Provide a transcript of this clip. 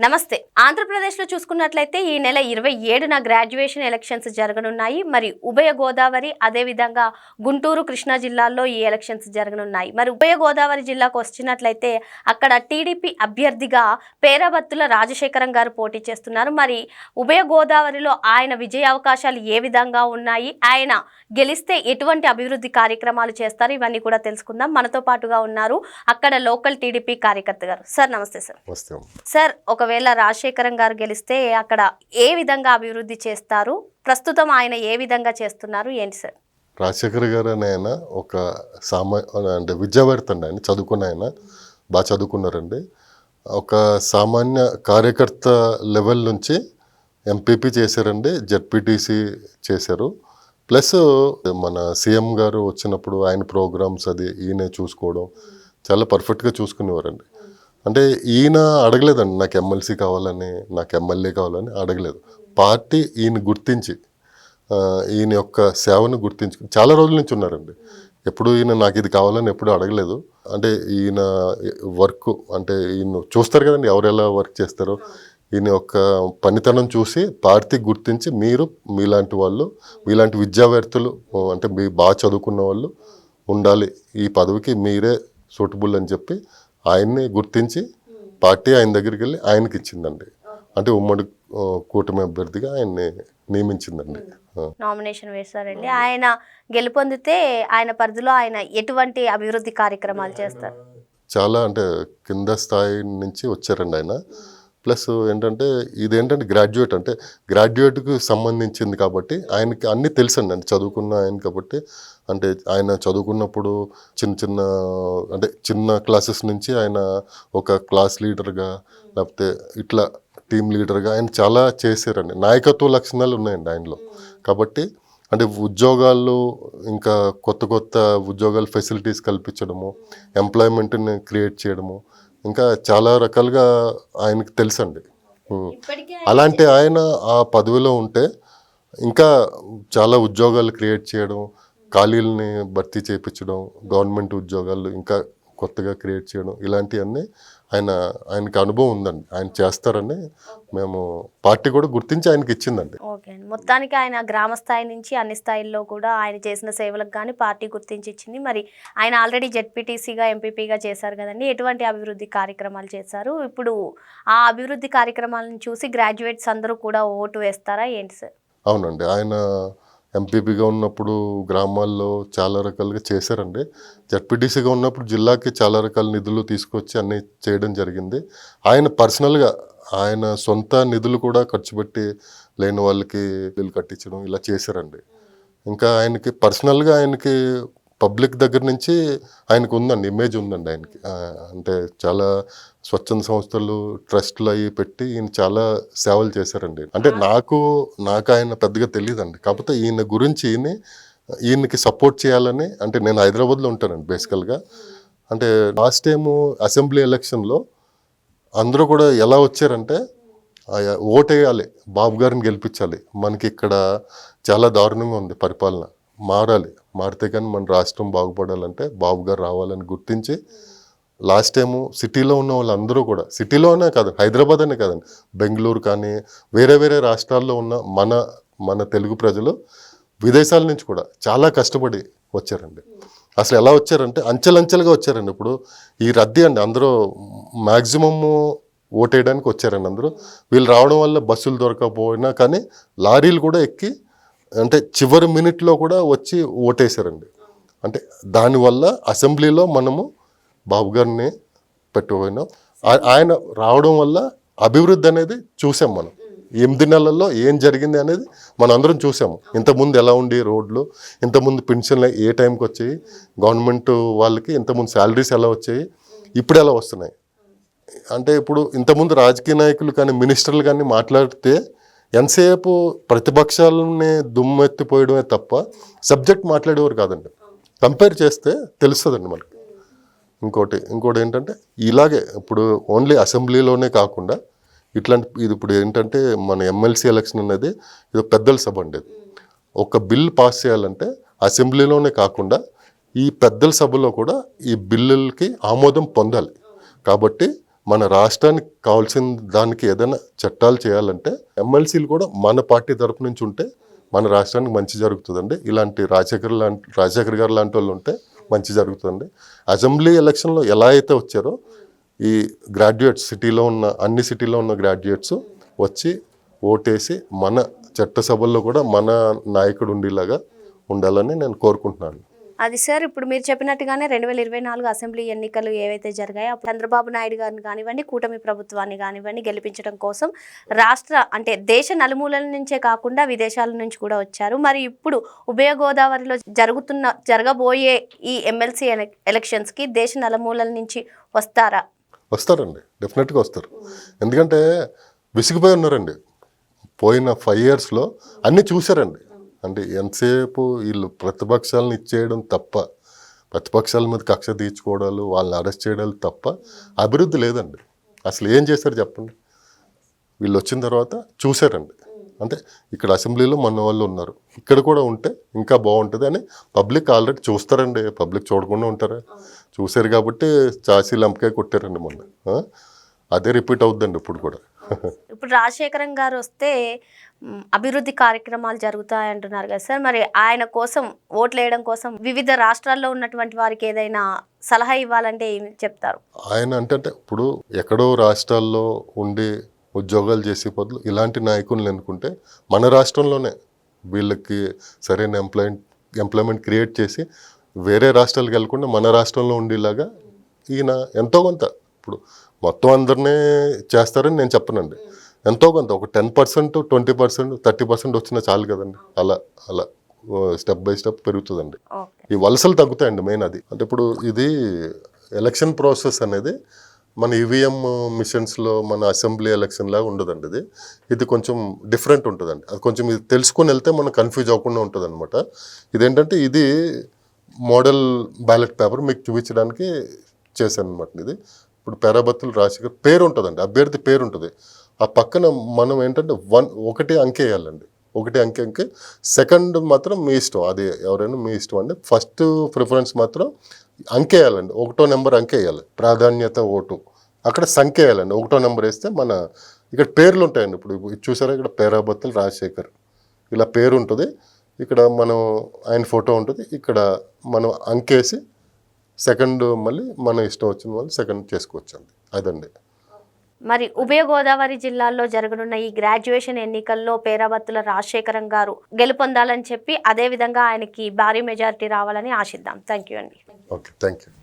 నమస్తే. ఆంధ్రప్రదేశ్లో చూసుకున్నట్లయితే ఈ నెల 27న గ్రాడ్యుయేషన్ ఎలక్షన్స్ జరగనున్నాయి. మరి ఉభయ గోదావరి అదేవిధంగా గుంటూరు కృష్ణా జిల్లాల్లో ఈ ఎలక్షన్స్ జరగనున్నాయి. మరి ఉభయ గోదావరి జిల్లాకు వచ్చినట్లయితే అక్కడ టీడీపీ అభ్యర్థిగా పేరాబత్తుల రాజశేఖరం గారు పోటీ చేస్తున్నారు. మరి ఉభయ గోదావరిలో ఆయన విజయ అవకాశాలు ఏ విధంగా ఉన్నాయి, ఆయన గెలిస్తే ఎటువంటి అభివృద్ధి కార్యక్రమాలు చేస్తారు, ఇవన్నీ కూడా తెలుసుకుందాం. మనతో పాటుగా ఉన్నారు అక్కడ లోకల్ టీడీపీ కార్యకర్త గారు. సార్ నమస్తే. సార్ ఒకవేళ రాజశేఖరం గారు గెలిస్తే అక్కడ ఏ విధంగా అభివృద్ధి చేస్తారు, ప్రస్తుతం ఆయన ఏ విధంగా చేస్తున్నారు, ఏంటి సార్? రాజశేఖర్ గారు అని ఆయన ఒక అంటే విద్యావేత్త అండి. ఆయన చదువుకున్న ఆయన బాగా చదువుకున్నారండి. ఒక సామాన్య కార్యకర్త లెవెల్ నుంచి ఎంపీపీ చేశారండి, జెడ్పీటీసీ చేశారు. ప్లస్ మన సీఎం గారు వచ్చినప్పుడు ఆయన ప్రోగ్రామ్స్ అది ఈయన చూసుకోవడం చాలా పర్ఫెక్ట్గా చూసుకునేవారండి. అంటే ఈయన అడగలేదండి నాకు ఎమ్మెల్సీ కావాలని, నాకు ఎమ్మెల్యే కావాలని అడగలేదు. పార్టీ ఈయన గుర్తించి ఈయన యొక్క సేవను గుర్తించి చాలా రోజుల నుంచి ఉన్నారండి. ఎప్పుడు ఈయన నాకు ఇది కావాలని ఎప్పుడు అడగలేదు. అంటే ఈయన వర్క్ అంటే ఈయన చూస్తారు కదండి ఎవరు ఎలా వర్క్ చేస్తారో, ఈయన యొక్క పనితనం చూసి పార్టీ గుర్తించి మీరు మీలాంటి వాళ్ళు, మీలాంటి విద్యావేత్తలు అంటే మీ బాగా చదువుకున్న వాళ్ళు ఉండాలి, ఈ పదవికి మీరే సూటబుల్ అని చెప్పి ఆయన్ని గుర్తించి పార్టీ ఆయన దగ్గరికి వెళ్ళి ఆయనకి ఇచ్చిందండి. అంటే ఉమ్మడి కూటమి అభ్యర్థిగా ఆయన్ని నియమించిందండి. నామినేషన్ వేశారండి. ఆయన గెలుపొందితే ఆయన పరిధిలో ఆయన ఎటువంటి అభివృద్ధి కార్యక్రమాలు చేస్తారు? చాలా అంటే కింద స్థాయి నుంచి వచ్చారండి ఆయన. ప్లస్ ఏంటంటే ఇదేంటంటే గ్రాడ్యుయేట్, అంటే గ్రాడ్యుయేట్కి సంబంధించింది కాబట్టి ఆయనకి అన్నీ తెలుసండి. అంటే చదువుకున్న ఆయన కాబట్టి, అంటే ఆయన చదువుకున్నప్పుడు చిన్న క్లాసెస్ నుంచి ఆయన ఒక క్లాస్ లీడర్గా లేకపోతే ఇట్లా టీమ్ లీడర్గా ఆయన చాలా చేశారండి. నాయకత్వ లక్షణాలు ఉన్నాయండి ఆయనలో. కాబట్టి అంటే ఉద్యోగాలు ఇంకా కొత్త ఉద్యోగాలు ఫెసిలిటీస్ కల్పించడము, ఎంప్లాయ్మెంట్ని క్రియేట్ చేయడము, ఇంకా చాలా రకాలుగా ఆయనకి తెలుసండి. అలాంటి ఆయన ఆ పదవిలో ఉంటే ఇంకా చాలా ఉద్యోగాలు క్రియేట్ చేయడం, ఖాళీలని భర్తీ చేయించడం, గవర్నమెంట్ ఉద్యోగాలు ఇంకా కొత్తగా క్రియేట్ చేయడం, ఇలాంటివన్నీ ఆయనకి అనుభవం ఉందండి. ఆయన చేస్తారని మేము పార్టీ కూడా గుర్తించి ఆయనకి ఇచ్చిందండి. ఓకే, మొత్తానికి ఆయన గ్రామ స్థాయి నుంచి అన్ని స్థాయిల్లో కూడా ఆయన చేసిన సేవలకు కానీ పార్టీ గుర్తించి ఇచ్చింది. మరి ఆయన ఆల్రెడీ జెడ్పీటీసీగా ఎంపీపీగా చేశారు కదండి, ఎటువంటి అభివృద్ధి కార్యక్రమాలు చేశారు? ఇప్పుడు ఆ అభివృద్ధి కార్యక్రమాలను చూసి గ్రాడ్యుయేట్స్ అందరూ కూడా ఓటు వేస్తారా ఏంటి సార్? అవునండి, ఆయన ఎంపీపీగా ఉన్నప్పుడు గ్రామాల్లో చాలా రకాలుగా చేశారండి. జెడ్పీటీసీగా ఉన్నప్పుడు జిల్లాకి చాలా రకాల నిధులు తీసుకొచ్చి అన్నీ చేయడం జరిగింది. ఆయన పర్సనల్గా ఆయన సొంత నిధులు కూడా ఖర్చు పెట్టి లేని వాళ్ళకి ఇల్లు కట్టించడం ఇలా చేశారండి. ఇంకా ఆయనకి పర్సనల్గా ఆయనకి పబ్లిక్ దగ్గర నుంచి ఆయనకు ఉందండి, ఇమేజ్ ఉందండి ఆయనకి. అంటే చాలా స్వచ్ఛంద సంస్థలు, ట్రస్టులు అవి పెట్టి ఈయన చాలా సేవలు చేశారండి. అంటే నాకు ఆయన పెద్దగా తెలియదండి. కాకపోతే ఈయన గురించి ఈయనకి సపోర్ట్ చేయాలని, అంటే నేను హైదరాబాద్లో ఉంటానండి బేసికల్గా. అంటే లాస్ట్ టైము అసెంబ్లీ ఎలక్షన్లో అందరూ కూడా ఎలా వచ్చారంటే ఓటేయాలి, బాబు గారిని గెలిపించాలి, మనకి ఇక్కడ చాలా దారుణంగా ఉంది పరిపాలన, మారితే కానీ మన రాష్ట్రం బాగుపడాలంటే బాబు గారు రావాలని గుర్తించి లాస్ట్ టైము సిటీలో ఉన్న వాళ్ళందరూ కూడా, సిటీలోనే కాదు హైదరాబాద్ అనే కాదండి, బెంగళూరు కానీ వేరే రాష్ట్రాల్లో ఉన్న మన తెలుగు ప్రజలు విదేశాల నుంచి కూడా చాలా కష్టపడి వచ్చారండి. అసలు ఎలా వచ్చారంటే అంచెలంచెలుగా వచ్చారండి. ఇప్పుడు ఈ రద్దీ అండి, అందరూ మ్యాక్సిమము ఓటేయడానికి వచ్చారండి అందరూ. వీళ్ళు రావడం వల్ల బస్సులు దొరకకపోయినా కానీ లారీలు కూడా ఎక్కి అంటే చివరి మినిట్లో కూడా వచ్చి ఓటేశారండి. అంటే దానివల్ల అసెంబ్లీలో మనము బాబు గారిని పెట్టుకుపోయినాం. ఆయన రావడం వల్ల అభివృద్ధి అనేది చూసాం. మనం 8 నెలల్లో ఏం జరిగింది అనేది మనం అందరం చూసాము. ఇంతకుముందు ఎలా ఉండి రోడ్లు, ఇంతకుముందు పెన్షన్లు ఏ టైంకి వచ్చాయి, గవర్నమెంట్ వాళ్ళకి ఇంతకుముందు శాలరీస్ ఎలా వచ్చాయి, ఇప్పుడు ఎలా వస్తున్నాయి. అంటే ఇప్పుడు ఇంతకుముందు రాజకీయ నాయకులు కానీ మినిస్టర్లు కానీ మాట్లాడితే ఎంతసేపు ప్రతిపక్షాలని దుమ్మెత్తిపోయడమే తప్ప సబ్జెక్ట్ మాట్లాడేవారు కాదండి. కంపేర్ చేస్తే తెలుస్తుందండి మనకి. ఇంకోటి ఏంటంటే ఇలాగే ఇప్పుడు ఓన్లీ అసెంబ్లీలోనే కాకుండా ఇది ఇప్పుడు ఏంటంటే మన ఎమ్మెల్సీ ఎలక్షన్ అనేది ఇది పెద్దల సభ అండి. ఒక బిల్ పాస్ చేయాలంటే అసెంబ్లీలోనే కాకుండా ఈ పెద్దల సభలో కూడా ఈ బిల్లులకి ఆమోదం పొందాలి. కాబట్టి మన రాష్ట్రానికి కావాల్సిన దానికి ఏదైనా చట్టాలు చేయాలంటే ఎమ్మెల్సీలు కూడా మన పార్టీ తరపు నుంచి ఉంటే మన రాష్ట్రానికి మంచి జరుగుతుందండి. ఇలాంటి రాజశేఖర్ గారు లాంటి వాళ్ళు ఉంటే మంచి జరుగుతుందండి. అసెంబ్లీ ఎలక్షన్లో ఎలా అయితే వచ్చారో ఈ గ్రాడ్యుయేట్స్ అన్ని సిటీలో ఉన్న గ్రాడ్యుయేట్స్ వచ్చి ఓటేసి మన చట్టసభల్లో కూడా మన నాయకుడు ఉండేలాగా ఉండాలని నేను కోరుకుంటున్నాను. అది సార్, ఇప్పుడు మీరు చెప్పినట్టుగానే 2024 అసెంబ్లీ ఎన్నికలు ఏవైతే జరిగాయో అప్పుడు చంద్రబాబు నాయుడు గారిని కానివ్వండి, కూటమి ప్రభుత్వాన్ని కానివ్వండి గెలిపించడం కోసం దేశ నలుమూలల నుంచే కాకుండా విదేశాల నుంచి కూడా వచ్చారు. మరి ఇప్పుడు ఉభయ గోదావరిలో జరగబోయే ఈ ఎమ్మెల్సీ ఎలక్షన్స్కి దేశ నలుమూలల నుంచి వస్తారండి, డెఫినెట్గా వస్తారు. ఎందుకంటే విసిగిపోయి ఉన్నారండి. పోయిన 5 yearsలో అన్నీ చూశారండి. అంటే ఎంతసేపు వీళ్ళు ప్రతిపక్షాలను ఇచ్చేయడం తప్ప, ప్రతిపక్షాల మీద కక్ష తీర్చుకోవడాలు, వాళ్ళని అరెస్ట్ చేయడాలు తప్ప అభివృద్ధి లేదండి. అసలు ఏం చేశారు చెప్పండి? వీళ్ళు వచ్చిన తర్వాత చూశారండి. అంటే ఇక్కడ అసెంబ్లీలో మన వాళ్ళు ఉన్నారు, ఇక్కడ కూడా ఉంటే ఇంకా బాగుంటుంది అని పబ్లిక్ ఆల్రెడీ చూస్తారండి. పబ్లిక్ చూడకుండా ఉంటారా? చూశారు కాబట్టి చాసీలు అంపకాయ కొట్టారండి మొన్న. అదే రిపీట్ అవుద్దండి ఇప్పుడు కూడా. ఇప్పుడు రాజశేఖరం గారు వస్తే అభివృద్ధి కార్యక్రమాలు జరుగుతాయి అంటున్నారు కదా సార్. మరి ఆయన కోసం ఓట్లు వేయడం కోసం వివిధ రాష్ట్రాల్లో ఉన్నటువంటి వారికి ఏదైనా సలహా ఇవ్వాలంటే ఏమి చెప్తారు? ఆయన అంటే ఇప్పుడు ఎక్కడో రాష్ట్రాల్లో ఉండి ఉద్యోగాలు చేసే బదులు ఇలాంటి నాయకులను ఎన్నుకుంటే మన రాష్ట్రంలోనే వీళ్ళకి సరైన ఎంప్లాయ్మెంట్ క్రియేట్ చేసి వేరే రాష్ట్రాలకు వెళ్ళకుండా మన రాష్ట్రంలో ఉండేలాగా ఈయన ఎంతో కొంత, ఇప్పుడు మొత్తం అందరినీ చేస్తారని నేను చెప్పనండి, ఎంతో కొంత ఒక 10%, 20%, 30% వచ్చినా చాలు కదండి. అలా అలా స్టెప్ బై స్టెప్ పెరుగుతుందండి. ఈ వలసలు తగ్గుతాయండి మెయిన్ అది. అంటే ఇప్పుడు ఇది ఎలక్షన్ ప్రాసెస్ అనేది మన ఈవీఎం మిషన్స్లో మన అసెంబ్లీ ఎలక్షన్ లాగా ఉండదండి. ఇది కొంచెం డిఫరెంట్ ఉంటుందండి. అది కొంచెం ఇది తెలుసుకొని వెళ్తే మనం కన్ఫ్యూజ్ అవ్వకుండా ఉంటుంది అనమాట. ఇదేంటంటే ఇది మోడల్ బ్యాలెట్ పేపర్ మీకు చూపించడానికి చేశాను అనమాట. ఇది ఇప్పుడు పేరాబత్తుల రాజశేఖర్ పేరు ఉంటుందండి, అభ్యర్థి పేరు ఉంటుంది. ఆ పక్కన మనం ఏంటంటే ఒకటి అంకె వేయాలండి. ఒకటి అంకె సెకండ్ మాత్రం మీ ఇష్టం, అది ఎవరైనా మీ ఇష్టం అండి. ఫస్ట్ ప్రిఫరెన్స్ మాత్రం అంకె వేయాలండి, 1వ నెంబర్ అంకె వేయాలి. ప్రాధాన్యత ఓటు అక్కడ సంఖ్య వేయాలండి. 1వ నెంబర్ వేస్తే మన ఇక్కడ పేర్లు ఉంటాయండి. ఇప్పుడు చూసారా, ఇక్కడ పేరాబత్తుల రాజశేఖర్ ఇలా పేరు ఉంటుంది. ఇక్కడ మనం ఆయన ఫోటో ఉంటుంది. ఇక్కడ మనం అంకేసి సెకండ్ మళ్ళీ మన ఇష్టం వచ్చిన వాళ్ళు సెకండ్ చేసుకోవచ్చండి. అదండి. మరి ఉభయ గోదావరి జిల్లాల్లో జరగనున్న ఈ గ్రాడ్యుయేషన్ ఎన్నికల్లో పేరాబత్తుల రాజశేఖరం గారు గెలుపొందాలని చెప్పి, అదేవిధంగా ఆయనకి భారీ మెజారిటీ రావాలని ఆశిద్దాం. థ్యాంక్ యూ అండి. Okay, thank you.